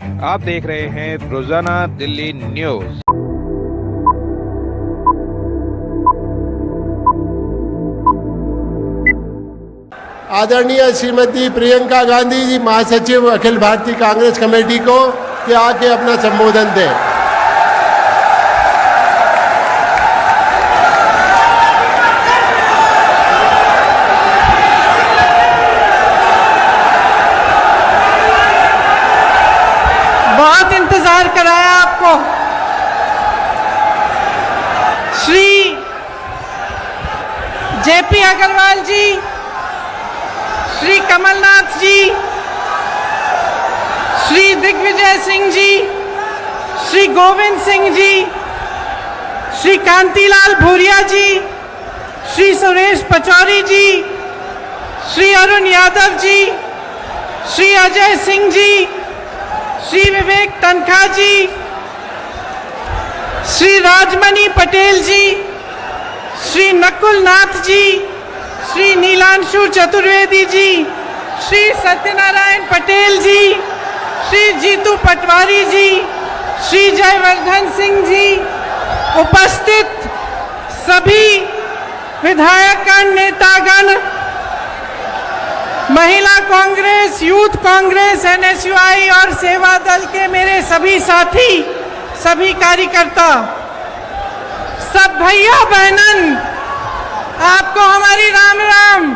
आप देख रहे हैं रोजाना दिल्ली न्यूज। आदरणीय श्रीमती प्रियंका गांधी जी महासचिव अखिल भारतीय कांग्रेस कमेटी को कि आके अपना संबोधन दें। बहुत इंतजार कराया आपको। श्री जेपी अग्रवाल जी, श्री कमलनाथ जी, श्री दिग्विजय सिंह जी, श्री गोविंद सिंह जी, श्री कांतिलाल भूरिया जी, श्री सुरेश पचौरी जी, श्री अरुण यादव जी, श्री अजय सिंह जी, श्री विवेक तनखा जी, श्री राजमणि पटेल जी, श्री नकुल नाथ जी, श्री नीलांशु चतुर्वेदी जी, श्री सत्यनारायण पटेल जी, श्री जीतू पटवारी जी, श्री जयवर्धन सिंह जी, उपस्थित सभी विधायकगण, नेतागण, महिला कांग्रेस, यूथ कांग्रेस, एनएसयूआई और सेवा दल के मेरे सभी साथी, सभी कार्यकर्ता, सब भैया बहनन, आपको हमारी राम राम।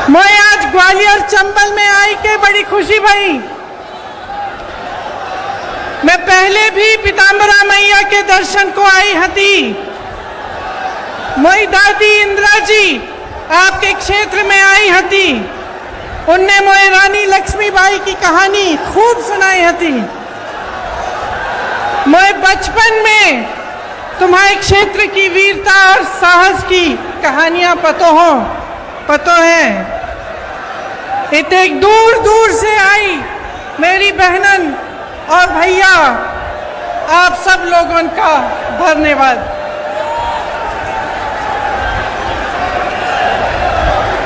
मैं आज ग्वालियर चंबल में आई के बड़ी खुशी भई। मैं पहले भी पीताम्बरा मैया के दर्शन को आई हती। मोई दादी इंदिरा जी आपके क्षेत्र में आई हती। उनने मोए रानी लक्ष्मीबाई की कहानी खूब सुनाई हती। मोए बचपन में तुम्हारे क्षेत्र की वीरता और साहस की कहानियां पतो हैं। इतने दूर दूर से आई मेरी बहनन और भैया, आप सब लोगों का धन्यवाद।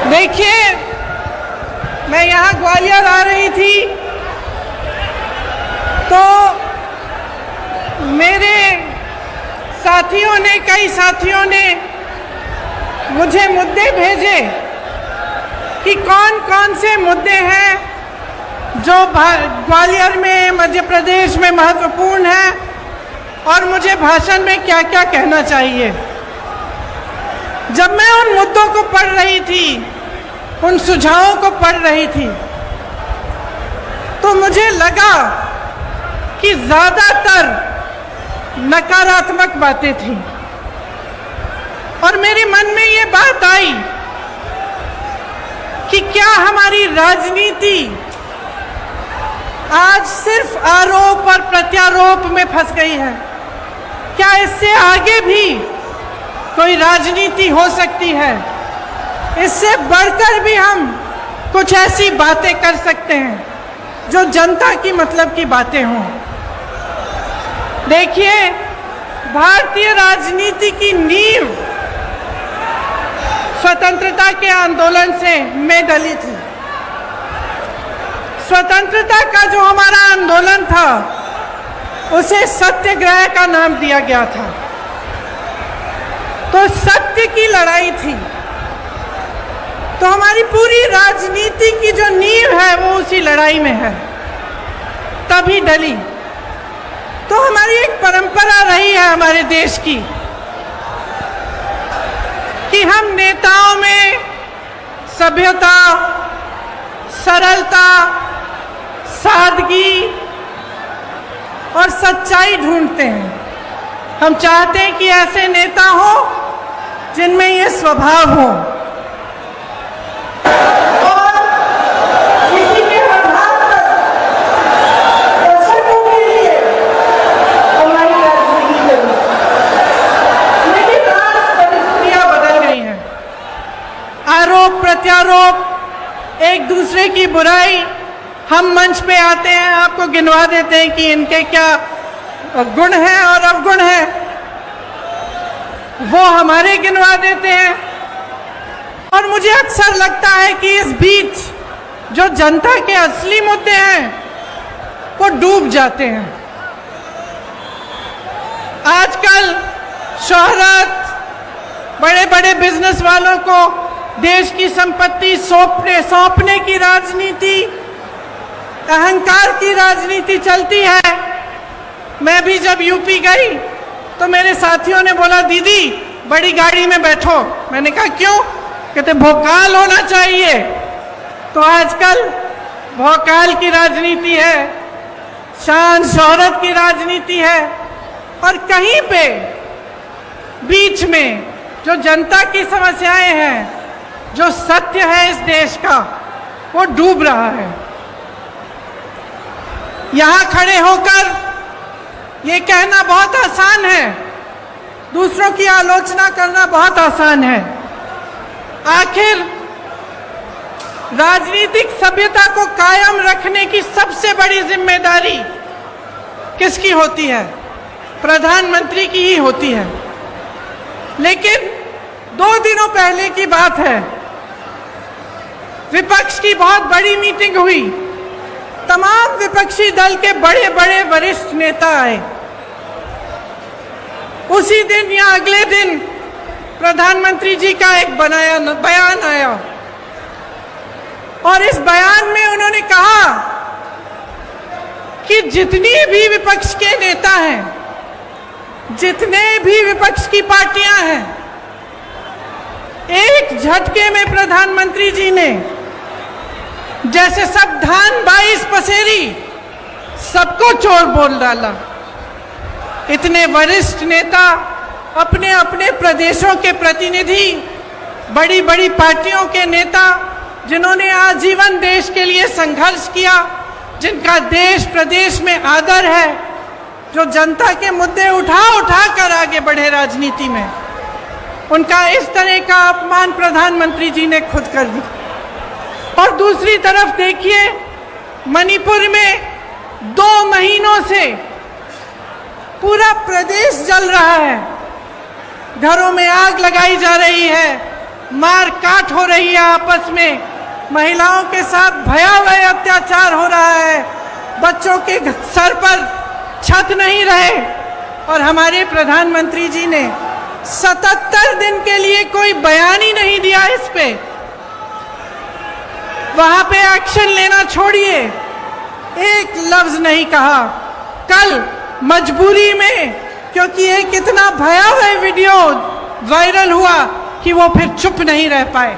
देखिए, मैं यहाँ ग्वालियर आ रही थी तो मेरे कई साथियों ने मुझे मुद्दे भेजे कि कौन कौन से मुद्दे हैं जो ग्वालियर में, मध्य प्रदेश में महत्वपूर्ण है और मुझे भाषण में क्या क्या कहना चाहिए। जब मैं उन मुद्दों को पढ़ रही थी, उन सुझावों को पढ़ रही थी, तो मुझे लगा कि ज़्यादातर नकारात्मक बातें थी और मेरे मन में ये बात आई कि क्या हमारी राजनीति आज सिर्फ आरोप और प्रत्यारोप में फंस गई है? क्या इससे आगे भी कोई राजनीति हो सकती है? इससे बढ़कर भी हम कुछ ऐसी बातें कर सकते हैं जो जनता की मतलब की बातें हों। देखिए, भारतीय राजनीति की नींव स्वतंत्रता के आंदोलन से में डली थी। स्वतंत्रता का जो हमारा आंदोलन था उसे सत्याग्रह का नाम दिया गया था। तो सत्य की लड़ाई थी। तो हमारी पूरी राजनीति की जो नींव है वो उसी लड़ाई में है, तभी डली। तो हमारी एक परंपरा रही है हमारे देश की कि हम नेताओं में सभ्यता, सरलता, सादगी और सच्चाई ढूंढते हैं। हम चाहते हैं कि ऐसे नेता हो जिनमें ये स्वभाव हो। और किसी के आधार पर दर्शकों के लिए हमारी राजनीति जरूर, लेकिन आज परिस्थितियां बदल गई हैं। आरोप प्रत्यारोप, एक दूसरे की बुराई, हम मंच पे आते हैं, आपको गिनवा देते हैं कि इनके क्या गुण हैं और अवगुण हैं, वो हमारे गिनवा देते हैं। और मुझे अक्सर लगता है कि इस बीच जो जनता के असली मुद्दे हैं वो डूब जाते हैं। आजकल शोहरत, बड़े बड़े बिजनेस वालों को देश की संपत्ति सौंपने की राजनीति, अहंकार की राजनीति चलती है। मैं भी जब यूपी गई तो मेरे साथियों ने बोला, दीदी बड़ी गाड़ी में बैठो। मैंने कहा क्यों? कहते भोकाल होना चाहिए। तो आजकल भोकाल की राजनीति है, शान शोहरत की राजनीति है, और कहीं पे बीच में जो जनता की समस्याएं हैं, जो सत्य है इस देश का, वो डूब रहा है। यहां खड़े होकर ये कहना बहुत आसान है, दूसरों की आलोचना करना बहुत आसान है। आखिर राजनीतिक सभ्यता को कायम रखने की सबसे बड़ी जिम्मेदारी किसकी होती है? प्रधानमंत्री की ही होती है। लेकिन 2 दिनों पहले की बात है, विपक्ष की बहुत बड़ी मीटिंग हुई। तमाम विपक्षी दल के बड़े बड़े वरिष्ठ नेता आए। उसी दिन या अगले दिन प्रधानमंत्री जी का एक बयान आया, और इस बयान में उन्होंने कहा कि जितनी भी विपक्ष के नेता हैं, जितने भी विपक्ष की पार्टियां हैं, एक झटके में प्रधानमंत्री जी ने जैसे सब धान 22 पसेरी सबको चोर बोल डाला। इतने वरिष्ठ नेता, अपने अपने प्रदेशों के प्रतिनिधि, बड़ी बड़ी पार्टियों के नेता, जिन्होंने आजीवन देश के लिए संघर्ष किया, जिनका देश प्रदेश में आदर है, जो जनता के मुद्दे उठा कर आगे बढ़े राजनीति में, उनका इस तरह का अपमान प्रधानमंत्री जी ने खुद कर दिया। और दूसरी तरफ देखिए, मणिपुर में 2 महीनों से पूरा प्रदेश जल रहा है, घरों में आग लगाई जा रही है, मार काट हो रही है आपस में, महिलाओं के साथ भयावह अत्याचार हो रहा है, बच्चों के सर पर छत नहीं रहे, और हमारे प्रधानमंत्री जी ने 77 दिन के लिए कोई बयान ही नहीं दिया इस पे। वहां पे एक्शन लेना छोड़िए, एक लफ्ज नहीं कहा। कल मजबूरी में, क्योंकि एक इतना भयावह वीडियो वायरल हुआ कि वो फिर चुप नहीं रह पाए,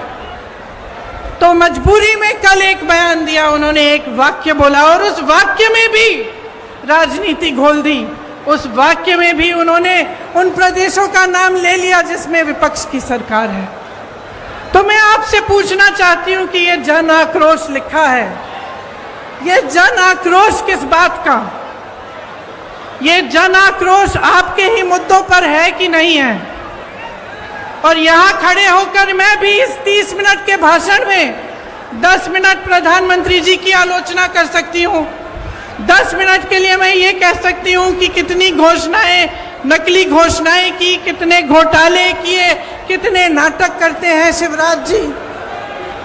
तो मजबूरी में कल एक बयान दिया उन्होंने, एक वाक्य बोला, और उस वाक्य में भी राजनीति घोल दी। उस वाक्य में भी उन्होंने उन प्रदेशों का नाम ले लिया जिसमें विपक्ष की सरकार है। तो मैं आपसे पूछना चाहती हूं कि ये जन आक्रोश लिखा है, ये जन आक्रोश किस बात का? ये जन आक्रोश आपके ही मुद्दों पर है कि नहीं है? और यहां खड़े होकर मैं भी इस 30 मिनट के भाषण में 10 मिनट प्रधानमंत्री जी की आलोचना कर सकती हूं। 10 मिनट के लिए मैं ये कह सकती हूं कि कितनी घोषणाएं, नकली घोषणाएं की, कितने घोटाले किए, कितने नाटक करते हैं शिवराज जी।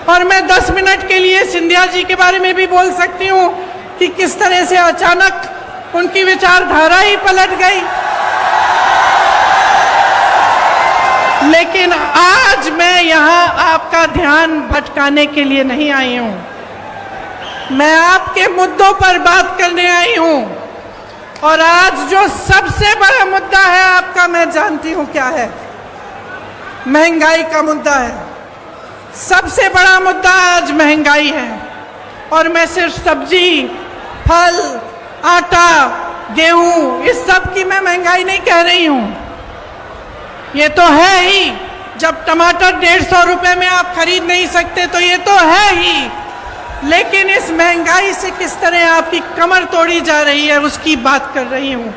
और मैं 10 मिनट के लिए सिंधिया जी के बारे में भी बोल सकती हूं कि किस तरह से अचानक उनकी विचारधारा ही पलट गई। लेकिन आज मैं यहाँ आपका ध्यान भटकाने के लिए नहीं आई हूँ, मैं आपके मुद्दों पर बात करने आई हूँ। और आज जो सबसे बड़ा मुद्दा है आपका, मैं जानती हूँ क्या है, महंगाई का मुद्दा है। सबसे बड़ा मुद्दा आज महंगाई है। और मैं सिर्फ सब्जी, फल, आटा, गेहूं, इस सब की मैं महंगाई नहीं कह रही हूं। ये तो है ही, जब टमाटर 150 रुपए में आप खरीद नहीं सकते तो ये तो है ही। लेकिन इस महंगाई से किस तरह आपकी कमर तोड़ी जा रही है उसकी बात कर रही हूँ।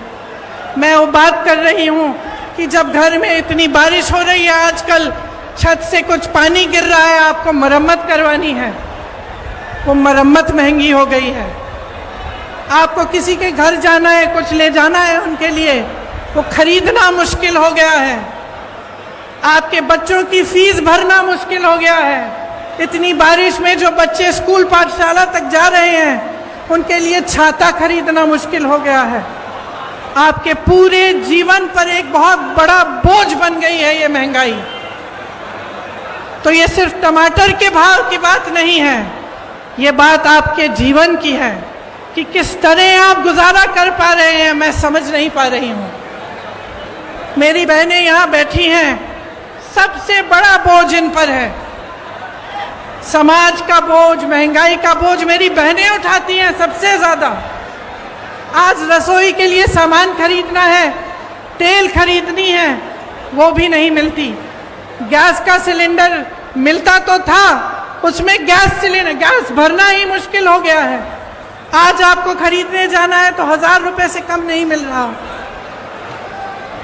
मैं वो बात कर रही हूँ कि जब घर में इतनी बारिश हो रही है, आजकल छत से कुछ पानी गिर रहा है, आपको मरम्मत करवानी है, वो मरम्मत महंगी हो गई है। आपको किसी के घर जाना है, कुछ ले जाना है उनके लिए, वो खरीदना मुश्किल हो गया है। आपके बच्चों की फीस भरना मुश्किल हो गया है। इतनी बारिश में जो बच्चे स्कूल पाठशाला तक जा रहे हैं उनके लिए छाता खरीदना मुश्किल हो गया है। आपके पूरे जीवन पर एक बहुत बड़ा बोझ बन गई है ये महंगाई। तो ये सिर्फ टमाटर के भाव की बात नहीं है, ये बात आपके जीवन की है कि किस तरह आप गुजारा कर पा रहे हैं, मैं समझ नहीं पा रही हूँ। मेरी बहनें यहाँ बैठी हैं, सबसे बड़ा बोझ इन पर है। समाज का बोझ, महंगाई का बोझ मेरी बहनें उठाती हैं सबसे ज़्यादा। आज रसोई के लिए सामान खरीदना है, तेल खरीदनी है, वो भी नहीं मिलती। गैस का सिलेंडर मिलता तो था, उसमें गैस भरना ही मुश्किल हो गया है। आज आपको खरीदने जाना है तो 1000 रुपए से कम नहीं मिल रहा।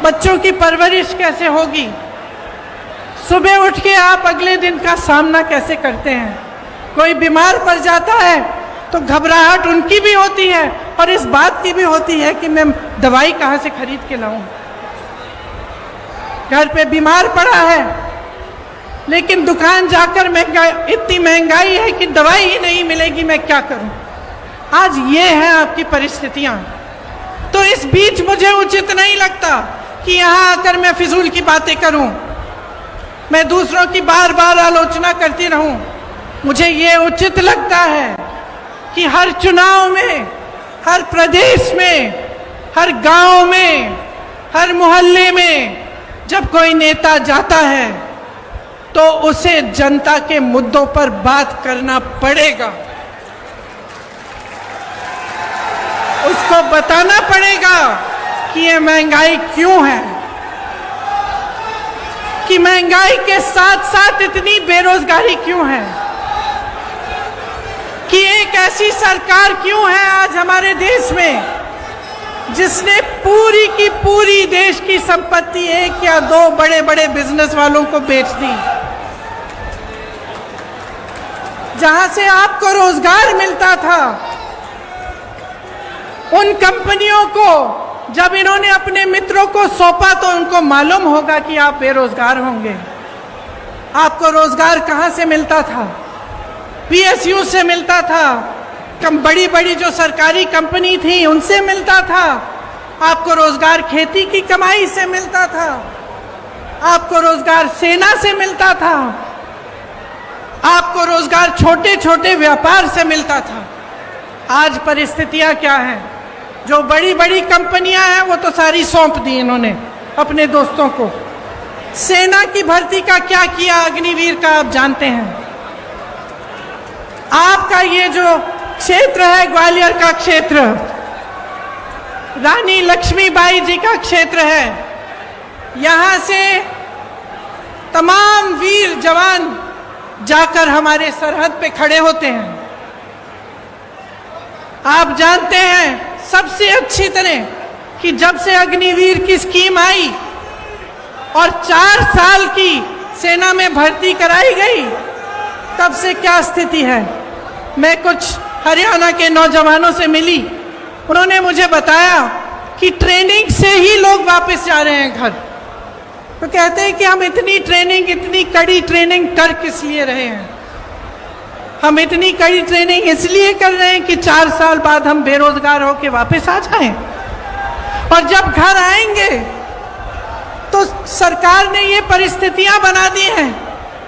बच्चों की परवरिश कैसे होगी? सुबह उठ के आप अगले दिन का सामना कैसे करते हैं? कोई बीमार पड़ जाता है तो घबराहट उनकी भी होती है और इस बात की भी होती है कि मैं दवाई कहाँ से खरीद के लाऊं। घर पे बीमार पड़ा है लेकिन दुकान जाकर इतनी महंगाई है कि दवाई ही नहीं मिलेगी, मैं क्या करूं? आज ये है आपकी परिस्थितियां। तो इस बीच मुझे उचित नहीं लगता कि यहाँ आकर मैं फिजूल की बातें करूं, मैं दूसरों की बार बार आलोचना करती रहूं। मुझे ये उचित लगता है कि हर चुनाव में, हर प्रदेश में, हर गांव में, हर मोहल्ले में जब कोई नेता जाता है तो उसे जनता के मुद्दों पर बात करना पड़ेगा। उसको बताना पड़ेगा कि ये महंगाई क्यों है, कि महंगाई के साथ साथ इतनी बेरोजगारी क्यों है, कि एक ऐसी सरकार क्यों है आज हमारे देश में जिसने पूरी की पूरी देश की संपत्ति 1 या 2 बड़े बड़े बिजनेस वालों को बेच दी। जहां से आपको रोजगार मिलता था, उन कंपनियों को जब इन्होंने अपने मित्रों को सौंपा तो उनको मालूम होगा कि आप बेरोजगार होंगे। आपको रोजगार कहां से मिलता था? पीएसयू से मिलता था, बड़ी बड़ी जो सरकारी कंपनी थी उनसे मिलता था। आपको रोजगार खेती की कमाई से मिलता था, आपको रोजगार सेना से मिलता था, आपको रोजगार छोटे छोटे व्यापार से मिलता था। आज परिस्थितियां क्या हैं? जो बड़ी बड़ी कंपनियां हैं वो तो सारी सौंप दी इन्होंने अपने दोस्तों को। सेना की भर्ती का क्या किया अग्निवीर का आप जानते हैं। आपका ये जो क्षेत्र है ग्वालियर का क्षेत्र, रानी लक्ष्मीबाई जी का क्षेत्र है, यहाँ से तमाम वीर जवान जाकर हमारे सरहद पे खड़े होते हैं। आप जानते हैं सबसे अच्छी तरह कि जब से अग्निवीर की स्कीम आई और 4 साल की सेना में भर्ती कराई गई, तब से क्या स्थिति है। मैं कुछ हरियाणा के नौजवानों से मिली, उन्होंने मुझे बताया कि ट्रेनिंग से ही लोग वापस जा रहे हैं घर। तो कहते हैं कि हम इतनी ट्रेनिंग, इतनी कड़ी ट्रेनिंग कर किस लिए रहे हैं? हम इतनी कड़ी ट्रेनिंग इसलिए कर रहे हैं कि 4 साल बाद हम बेरोजगार होकर वापस आ जाएं। और जब घर आएंगे तो सरकार ने ये परिस्थितियां बना दी हैं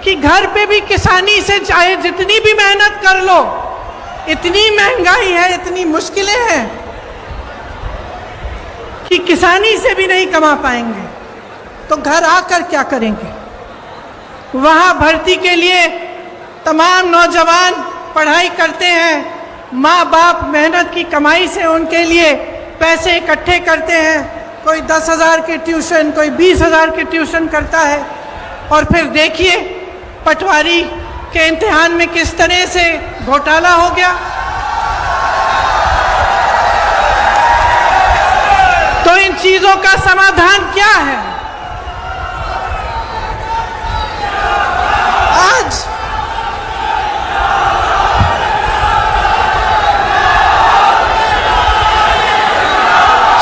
कि घर पे भी किसानी से चाहे जितनी भी मेहनत कर लो, इतनी महंगाई है, इतनी मुश्किलें हैं कि किसानी से भी नहीं कमा पाएंगे। तो घर आकर क्या करेंगे? वहाँ भर्ती के लिए तमाम नौजवान पढ़ाई करते हैं, माँ बाप मेहनत की कमाई से उनके लिए पैसे इकट्ठे करते हैं। कोई 10,000 के ट्यूशन, कोई 20,000 के ट्यूशन करता है। और फिर देखिए पटवारी के इम्तिहान में किस तरह से घोटाला हो गया। तो इन चीजों का समाधान क्या है? आज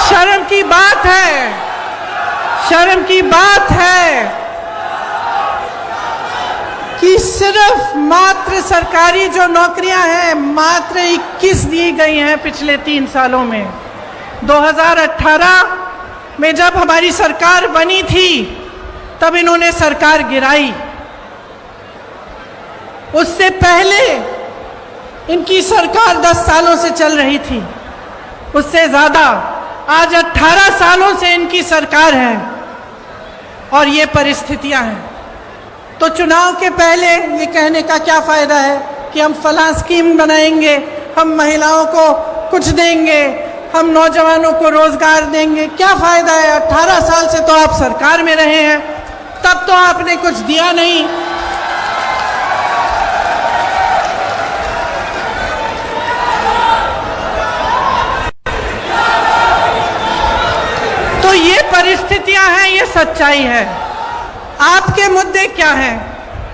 शर्म की बात है, शर्म की बात है कि सिर्फ मात्र सरकारी जो नौकरियां हैं मात्र 21 दी गई हैं पिछले 3 सालों में। 2018 में जब हमारी सरकार बनी थी तब इन्होंने सरकार गिराई। उससे पहले इनकी सरकार 10 सालों से चल रही थी, उससे ज़्यादा। आज 18 सालों से इनकी सरकार है और ये परिस्थितियां हैं। तो चुनाव के पहले ये कहने का क्या फ़ायदा है कि हम फलां स्कीम बनाएंगे, हम महिलाओं को कुछ देंगे, हम नौजवानों को रोज़गार देंगे। क्या फ़ायदा है? 18 साल से तो आप सरकार में रहे हैं, तब तो आपने कुछ दिया नहीं। तो ये परिस्थितियां हैं, ये सच्चाई है। आपके मुद्दे क्या हैं?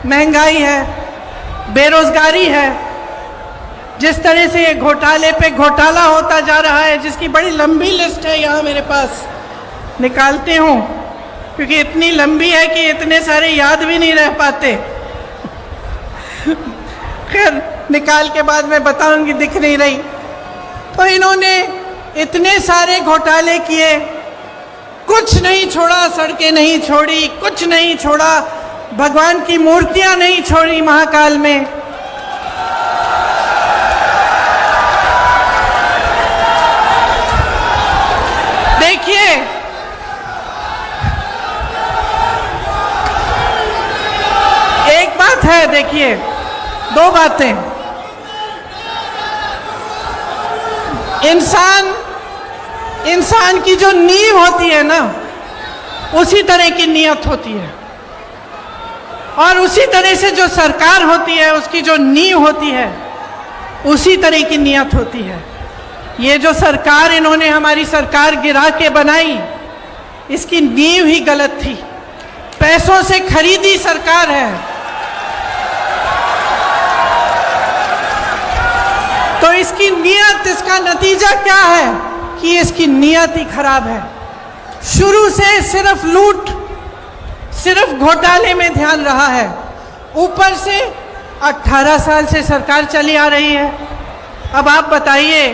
महंगाई है, बेरोजगारी है। जिस तरह से ये घोटाले पे घोटाला होता जा रहा है, जिसकी बड़ी लंबी लिस्ट है यहाँ मेरे पास, निकालते हूँ क्योंकि इतनी लंबी है कि इतने सारे याद भी नहीं रह पाते। खैर, निकाल के बाद मैं बताऊंगी, दिख नहीं रही। तो इन्होंने इतने सारे घोटाले किए, कुछ नहीं छोड़ा, सड़कें नहीं छोड़ी, कुछ नहीं छोड़ा, भगवान की मूर्तियां नहीं छोड़ी महाकाल में। देखिए, एक बात है, देखिए, 2 बातें। इंसान की जो नींव होती है ना, उसी तरह की नियत होती है, और उसी तरह से जो सरकार होती है उसकी जो नींव होती है उसी तरह की नियत होती है। ये जो सरकार इन्होंने हमारी सरकार गिरा के बनाई, इसकी नींव ही गलत थी। पैसों से खरीदी सरकार है। तो इसकी नियत, इसका नतीजा क्या है कि इसकी नियत ही खराब है। शुरू से सिर्फ लूट, सिर्फ घोटाले में ध्यान रहा है। ऊपर से 18 साल से सरकार चली आ रही है। अब आप बताइए,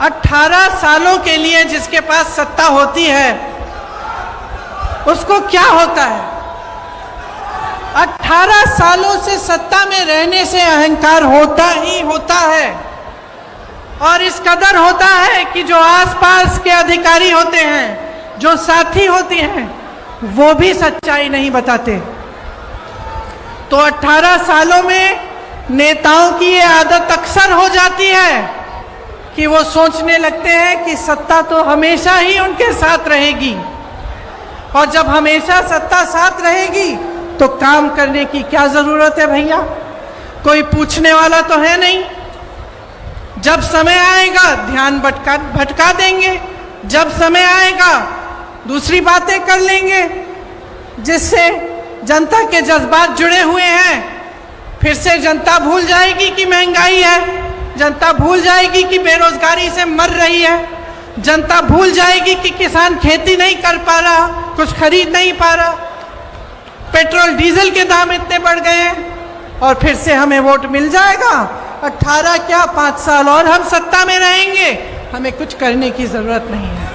18 सालों के लिए जिसके पास सत्ता होती है उसको क्या होता है? 18 सालों से सत्ता में रहने से अहंकार होता ही होता है, और इस कदर होता है कि जो आसपास के अधिकारी होते हैं, जो साथी होते हैं, वो भी सच्चाई नहीं बताते। तो 18 सालों में नेताओं की ये आदत अक्सर हो जाती है कि वो सोचने लगते हैं कि सत्ता तो हमेशा ही उनके साथ रहेगी, और जब हमेशा सत्ता साथ रहेगी तो काम करने की क्या जरूरत है भैया? कोई पूछने वाला तो है नहीं। जब समय आएगा ध्यान भटका देंगे, जब समय आएगा दूसरी बातें कर लेंगे जिससे जनता के जज्बात जुड़े हुए हैं। फिर से जनता भूल जाएगी कि महंगाई है, जनता भूल जाएगी कि बेरोजगारी से मर रही है, जनता भूल जाएगी कि किसान खेती नहीं कर पा रहा, कुछ खरीद नहीं पा रहा, पेट्रोल डीजल के दाम इतने बढ़ गए हैं, और फिर से हमें वोट मिल जाएगा। 18 क्या 5 साल और हम सत्ता में रहेंगे, हमें कुछ करने की जरूरत नहीं है।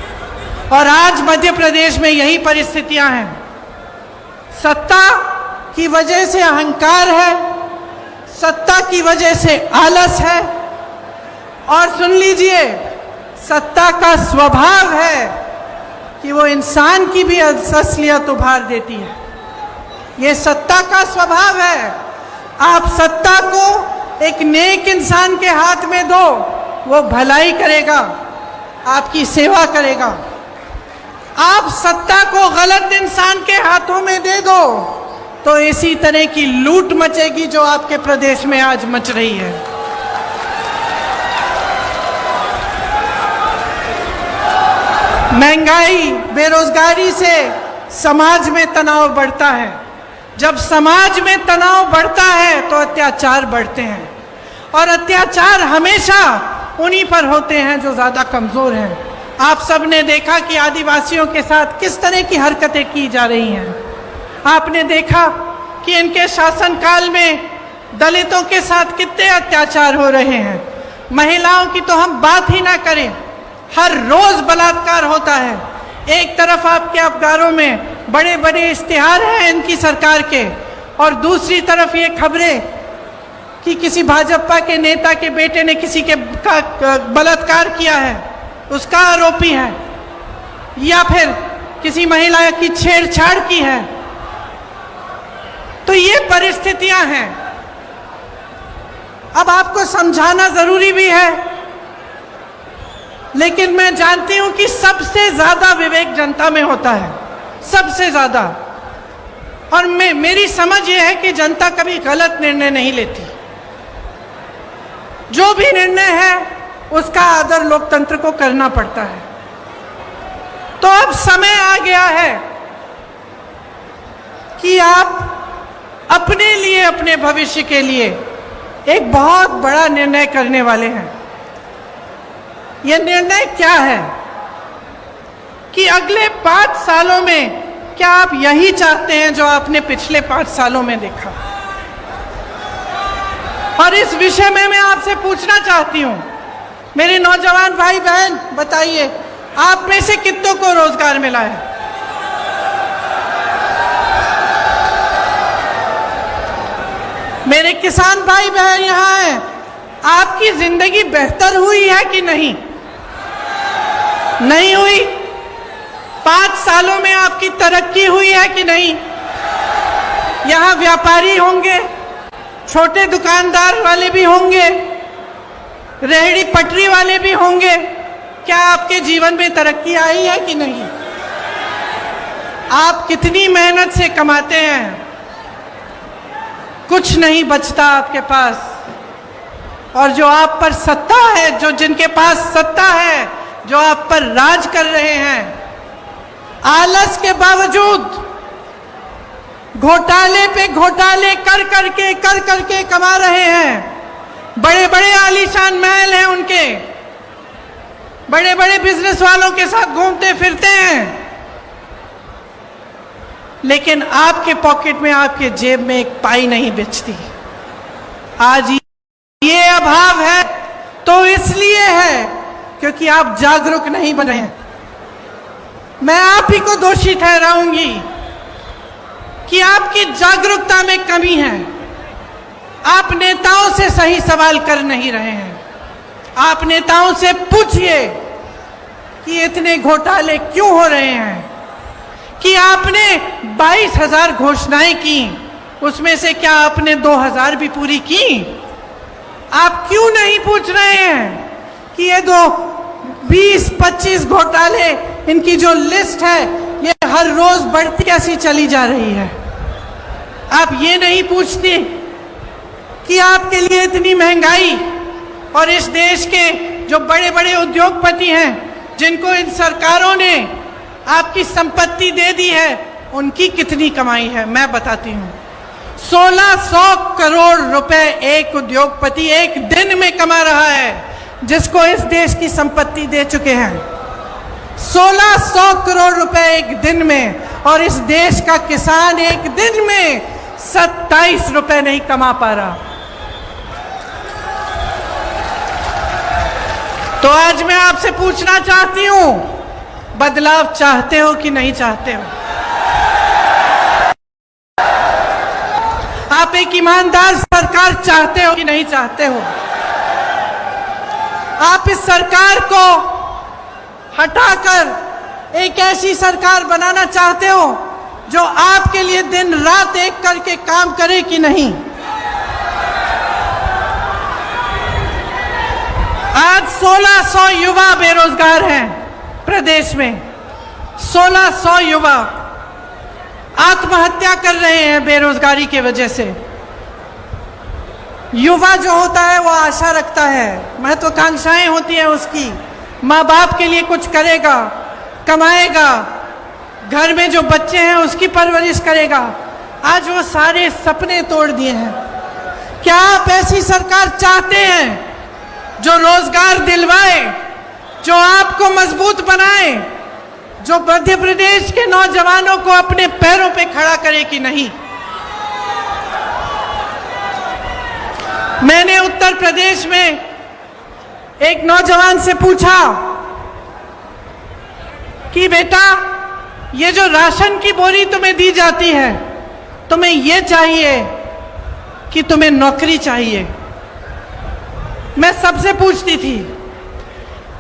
और आज मध्य प्रदेश में यही परिस्थितियां हैं। सत्ता की वजह से अहंकार है, सत्ता की वजह से आलस है, और सुन लीजिए, सत्ता का स्वभाव है कि वो इंसान की भी असलियत उभार देती है। ये सत्ता का स्वभाव है। आप सत्ता को एक नेक इंसान के हाथ में दो, वो भलाई करेगा, आपकी सेवा करेगा। आप सत्ता को गलत इंसान के हाथों में दे दो तो इसी तरह की लूट मचेगी जो आपके प्रदेश में आज मच रही है। महंगाई, बेरोजगारी से समाज में तनाव बढ़ता है। जब समाज में तनाव बढ़ता है तो अत्याचार बढ़ते हैं, और अत्याचार हमेशा उन्हीं पर होते हैं जो ज़्यादा कमज़ोर हैं। आप सब ने देखा कि आदिवासियों के साथ किस तरह की हरकतें की जा रही हैं। आपने देखा कि इनके शासनकाल में दलितों के साथ कितने अत्याचार हो रहे हैं। महिलाओं की तो हम बात ही ना करें, हर रोज बलात्कार होता है। एक तरफ आपके अखबारों में बड़े बड़े इश्तिहार हैं इनकी सरकार के, और दूसरी तरफ ये खबरें कि किसी भाजपा के नेता के बेटे ने किसी के बलात्कार किया है, उसका आरोपी है, या फिर किसी महिला की छेड़छाड़ की है। तो ये परिस्थितियां हैं। अब आपको समझाना जरूरी भी है, लेकिन मैं जानती हूं कि सबसे ज्यादा विवेक जनता में होता है, सबसे ज्यादा। और मेरी समझ यह है कि जनता कभी गलत निर्णय नहीं लेती। जो भी निर्णय है उसका आदर लोकतंत्र को करना पड़ता है। तो अब समय आ गया है कि आप अपने लिए, अपने भविष्य के लिए एक बहुत बड़ा निर्णय करने वाले हैं। यह निर्णय क्या है कि अगले 5 सालों में क्या आप यही चाहते हैं जो आपने पिछले 5 सालों में देखा? और इस विषय में मैं आपसे पूछना चाहती हूं, मेरे नौजवान भाई बहन, बताइए आप में से कितनों को रोजगार मिला है? मेरे किसान भाई बहन यहां हैं, आपकी जिंदगी बेहतर हुई है कि नहीं? नहीं हुई? 5 सालों में आपकी तरक्की हुई है कि नहीं? यहां व्यापारी होंगे, छोटे दुकानदार वाले भी होंगे, रेहड़ी पटरी वाले भी होंगे। क्या आपके जीवन में तरक्की आई है कि नहीं? आप कितनी मेहनत से कमाते हैं, कुछ नहीं बचता आपके पास। और जो आप पर सत्ता है, जो जिनके पास सत्ता है, जो आप पर राज कर रहे हैं, आलस के बावजूद घोटाले पे घोटाले कर करके कमा रहे हैं। बड़े बड़े आलीशान महल हैं उनके, बड़े बड़े बिजनेस वालों के साथ घूमते फिरते हैं, लेकिन आपके पॉकेट में, आपके जेब में एक पाई नहीं बचती। आज ये अभाव है तो इसलिए है क्योंकि आप जागरूक नहीं बने हैं। मैं आप ही को दोषी ठहराऊंगी कि आपकी जागरूकता में कमी है। आप नेताओं से सही सवाल कर नहीं रहे हैं। आप नेताओं से पूछिए कि इतने घोटाले क्यों हो रहे हैं, कि आपने 22,000 घोषणाएं की, उसमें से क्या आपने 2,000 भी पूरी की? आप क्यों नहीं पूछ रहे हैं कि ये 20-25 घोटाले, इनकी जो लिस्ट है ये हर रोज बढ़ती कैसी चली जा रही है? आप ये नहीं पूछते कि आपके लिए इतनी महंगाई, और इस देश के जो बड़े बड़े उद्योगपति हैं, जिनको इन सरकारों ने आपकी संपत्ति दे दी है, उनकी कितनी कमाई है? मैं बताती हूँ। 1600 करोड़ रुपए एक उद्योगपति एक दिन में कमा रहा है, जिसको इस देश की संपत्ति दे चुके हैं। 1600 करोड़ रुपए एक दिन में, और इस देश का किसान एक दिन में 27 रुपए नहीं कमा पा रहा। तो आज मैं आपसे पूछना चाहती हूं, बदलाव चाहते हो कि नहीं चाहते हो? आप एक ईमानदार सरकार चाहते हो कि नहीं चाहते हो? आप इस सरकार को हटाकर एक ऐसी सरकार बनाना चाहते हो जो आपके लिए दिन रात एक करके काम करे कि नहीं? आज 1600 युवा बेरोजगार हैं प्रदेश में। 1600 युवा आत्महत्या कर रहे हैं बेरोजगारी की वजह से। युवा जो होता है वो आशा रखता है, महत्वाकांक्षाएं होती है उसकी, माँ बाप के लिए कुछ करेगा, कमाएगा, घर में जो बच्चे हैं उसकी परवरिश करेगा। आज वो सारे सपने तोड़ दिए हैं। क्या आप ऐसी सरकार चाहते हैं जो रोजगार दिलवाए, जो आपको मजबूत बनाए, जो मध्य प्रदेश के नौजवानों को अपने पैरों पे खड़ा करे कि नहीं? मैंने उत्तर प्रदेश में एक नौजवान से पूछा कि बेटा, ये जो राशन की बोरी तुम्हें दी जाती है, तुम्हें ये चाहिए कि तुम्हें नौकरी चाहिए? मैं सबसे पूछती थी,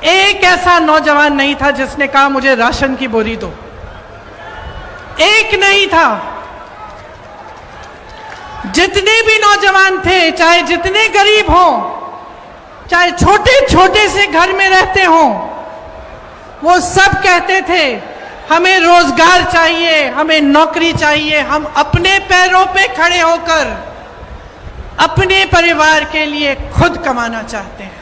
एक ऐसा नौजवान नहीं था जिसने कहा मुझे राशन की बोरी दो। एक नहीं था। जितने भी नौजवान थे, चाहे जितने गरीब हों, चाहे छोटे छोटे से घर में रहते हों, वो सब कहते थे हमें रोजगार चाहिए, हमें नौकरी चाहिए, हम अपने पैरों पे खड़े होकर अपने परिवार के लिए खुद कमाना चाहते हैं।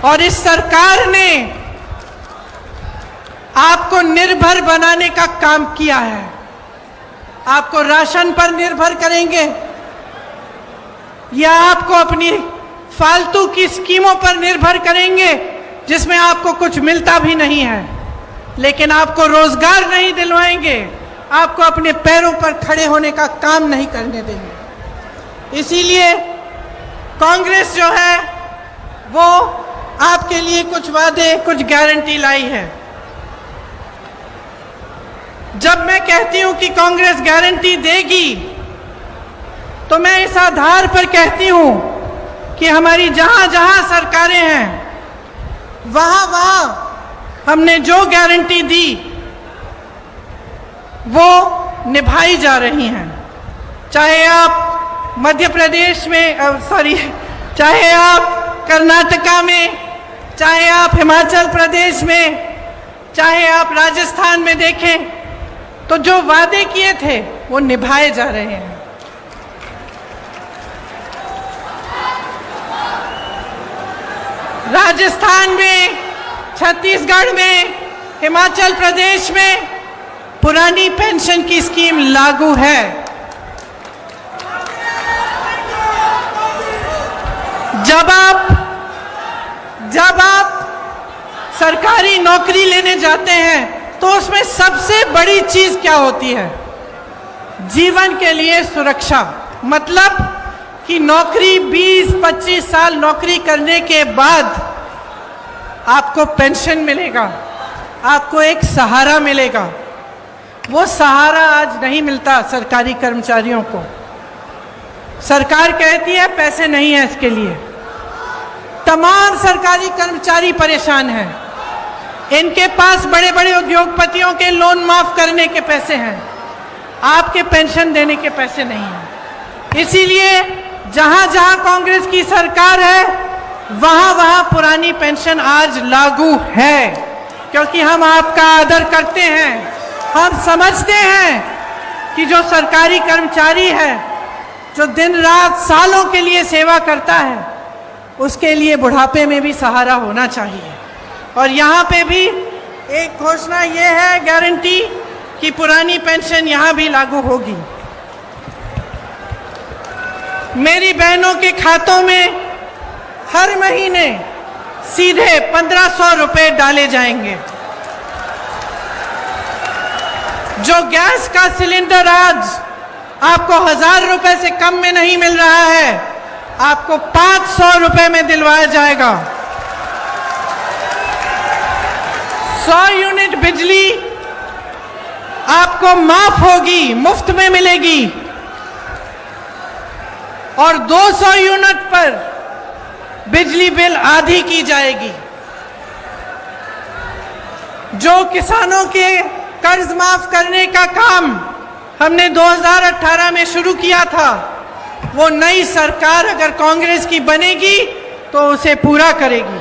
और इस सरकार ने आपको निर्भर बनाने का काम किया है। आपको राशन पर निर्भर करेंगे या आपको अपनी फालतू की स्कीमों पर निर्भर करेंगे जिसमें आपको कुछ मिलता भी नहीं है, लेकिन आपको रोजगार नहीं दिलवाएंगे, आपको अपने पैरों पर खड़े होने का काम नहीं करने देंगे। इसीलिए कांग्रेस जो है वो आपके लिए कुछ वादे, कुछ गारंटी लाई है। जब मैं कहती हूं कि कांग्रेस गारंटी देगी, तो मैं इस आधार पर कहती हूं कि हमारी जहां जहां सरकारें हैं, वहां वहां हमने जो गारंटी दी वो निभाई जा रही हैं। चाहे आप मध्य प्रदेश में चाहे आप कर्नाटका में, चाहे आप हिमाचल प्रदेश में, चाहे आप राजस्थान में देखें, तो जो वादे किए थे वो निभाए जा रहे हैं। राजस्थान में, छत्तीसगढ़ में, हिमाचल प्रदेश में पुरानी पेंशन की स्कीम लागू है। जब आप सरकारी नौकरी लेने जाते हैं तो उसमें सबसे बड़ी चीज क्या होती है? जीवन के लिए सुरक्षा। मतलब कि नौकरी 20-25 साल नौकरी करने के बाद आपको पेंशन मिलेगा, आपको एक सहारा मिलेगा। वो सहारा आज नहीं मिलता सरकारी कर्मचारियों को। सरकार कहती है पैसे नहीं है इसके लिए। तमाम सरकारी कर्मचारी परेशान हैं। इनके पास बड़े बड़े उद्योगपतियों के लोन माफ करने के पैसे हैं, आपके पेंशन देने के पैसे नहीं हैं। इसीलिए जहां जहां कांग्रेस की सरकार है, वहां वहां पुरानी पेंशन आज लागू है, क्योंकि हम आपका आदर करते हैं। हम समझते हैं कि जो सरकारी कर्मचारी है, जो दिन रात सालों के लिए सेवा करता है, उसके लिए बुढ़ापे में भी सहारा होना चाहिए। और यहाँ पे भी एक घोषणा ये है, गारंटी, कि पुरानी पेंशन यहाँ भी लागू होगी। मेरी बहनों के खातों में हर महीने सीधे 1500 रुपए डाले जाएंगे। जो गैस का सिलेंडर आज आपको 1000 रुपए से कम में नहीं मिल रहा है, आपको 500 रुपए में दिलवाया जाएगा। 100 यूनिट बिजली आपको माफ होगी, मुफ्त में मिलेगी। और 200 यूनिट पर बिजली बिल आधी की जाएगी। जो किसानों के कर्ज माफ करने का काम हमने 2018 में शुरू किया था, वो नई सरकार अगर कांग्रेस की बनेगी तो उसे पूरा करेगी।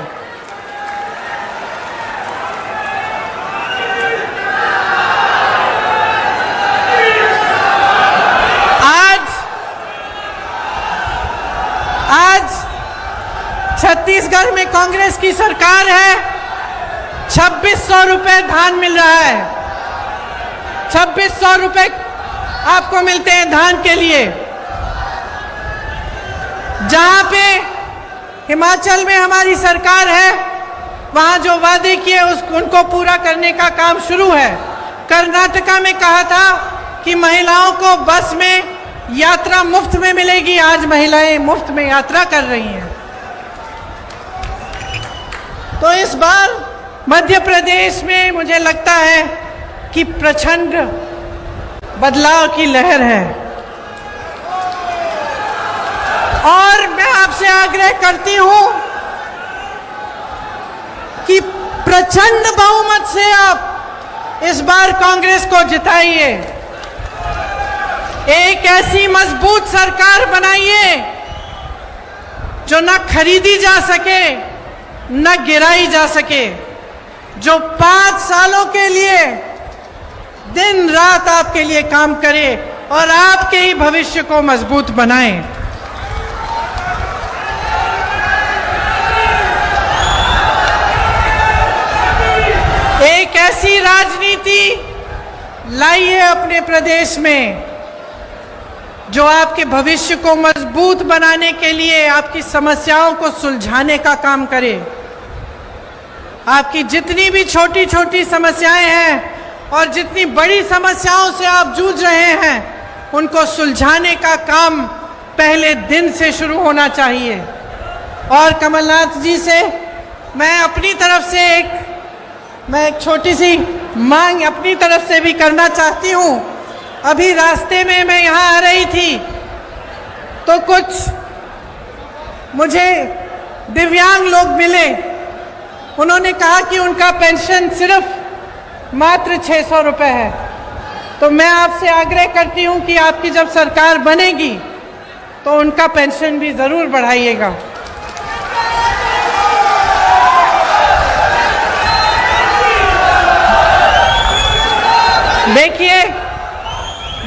आज छत्तीसगढ़ में कांग्रेस की सरकार है, 2600 रुपए धान मिल रहा है। 2600 रुपए आपको मिलते हैं धान के लिए। जहां पे हिमाचल में हमारी सरकार है, वहां जो वादे किए उनको पूरा करने का काम शुरू है। कर्नाटका में कहा था कि महिलाओं को बस में यात्रा मुफ्त में मिलेगी। आज महिलाएं मुफ्त में यात्रा कर रही हैं। तो इस बार मध्य प्रदेश में मुझे लगता है कि प्रचंड बदलाव की लहर है और मैं आपसे आग्रह करती हूं कि प्रचंड बहुमत से आप इस बार कांग्रेस को जिताइए। एक ऐसी मजबूत सरकार बनाइए जो न खरीदी जा सके न गिराई जा सके, जो 5 सालों के लिए दिन रात आपके लिए काम करे और आपके ही भविष्य को मजबूत बनाए। एक ऐसी राजनीति लाइए अपने प्रदेश में जो आपके भविष्य को मजबूत बनाने के लिए आपकी समस्याओं को सुलझाने का काम करे। आपकी जितनी भी छोटी छोटी समस्याएं हैं और जितनी बड़ी समस्याओं से आप जूझ रहे हैं उनको सुलझाने का काम पहले दिन से शुरू होना चाहिए। और कमलनाथ जी से मैं अपनी तरफ से एक छोटी सी मांग अपनी तरफ से भी करना चाहती हूँ। अभी रास्ते में मैं यहाँ आ रही थी तो कुछ मुझे दिव्यांग लोग मिले। उन्होंने कहा कि उनका पेंशन सिर्फ मात्र 600 रुपये है। तो मैं आपसे आग्रह करती हूँ कि आपकी जब सरकार बनेगी तो उनका पेंशन भी ज़रूर बढ़ाइएगा। देखिए,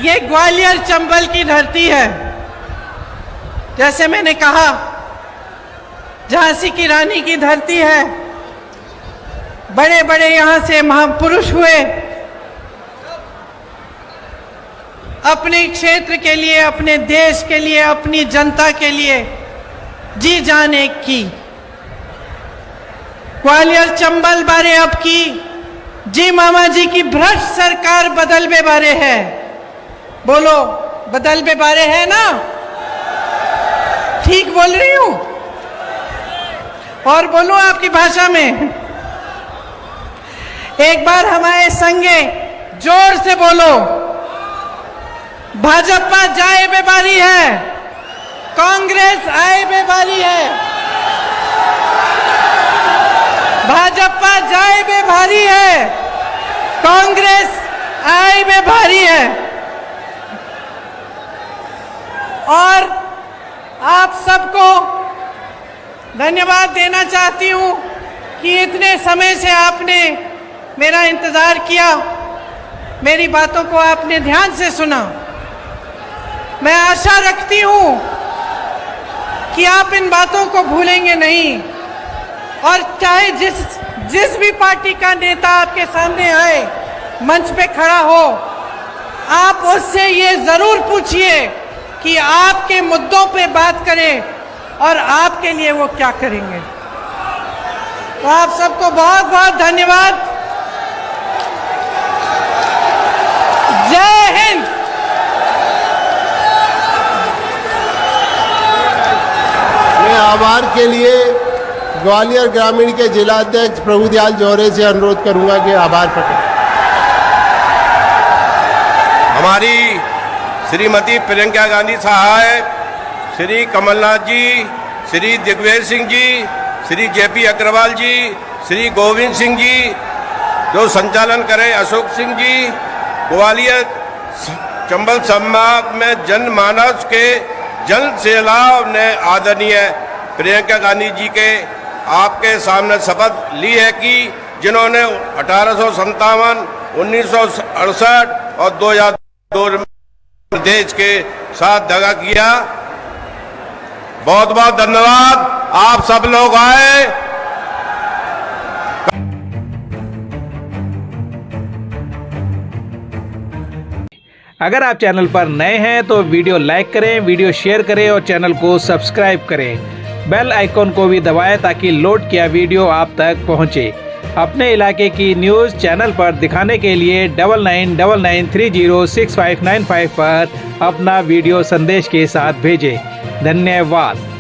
ये ग्वालियर चंबल की धरती है। जैसे मैंने कहा, झांसी की रानी की धरती है। बड़े बड़े यहाँ से महापुरुष हुए, अपने क्षेत्र के लिए, अपने देश के लिए, अपनी जनता के लिए जी जान एक की। ग्वालियर चंबल बारे अब की जी मामा जी की भ्रष्ट सरकार बदलबे बारे है। बोलो, बदलबे बारे है ना? ठीक बोल रही हूं? और बोलो आपकी भाषा में, एक बार हमारे संगे जोर से बोलो, भाजपा जाए बेबारी है, कांग्रेस आए बेबारी है। भाजपा जाए बेभारी है, कांग्रेस आए बेभारी है। और आप सबको धन्यवाद देना चाहती हूँ कि इतने समय से आपने मेरा इंतज़ार किया, मेरी बातों को आपने ध्यान से सुना। मैं आशा रखती हूँ कि आप इन बातों को भूलेंगे नहीं और चाहे जिस भी पार्टी का नेता आपके सामने आए, मंच पे खड़ा हो, आप उससे ये ज़रूर पूछिए कि आपके मुद्दों पे बात करें और आपके लिए वो क्या करेंगे। तो आप सबको बहुत बहुत धन्यवाद। जय हिंद। मैं आभार के लिए ग्वालियर ग्रामीण के जिलाध्यक्ष प्रभुदयाल जौहरे से अनुरोध करूंगा कि आभार प्रकट। हमारी श्रीमती प्रियंका गांधी साहब, श्री कमलनाथ जी, श्री दिग्विजय सिंह जी, श्री जेपी अग्रवाल जी, श्री गोविंद सिंह जी, जो संचालन करें अशोक सिंह जी, ग्वालियर चंबल संभाग में जनमानस के जन सैलाब ने आदरणीय प्रियंका गांधी जी के आपके सामने शपथ ली है कि जिन्होंने 1857, 1968 और 2002 देश के साथ दगा किया। बहुत बहुत धन्यवाद। आप सब लोग आए। अगर आप चैनल पर नए हैं तो वीडियो लाइक करें, वीडियो शेयर करें और चैनल को सब्सक्राइब करें। बेल आइकॉन को भी दबाएं ताकि लोड किया वीडियो आप तक पहुंचे। अपने इलाके की न्यूज़ चैनल पर दिखाने के लिए 9999306595 पर अपना वीडियो संदेश के साथ भेजें। धन्यवाद।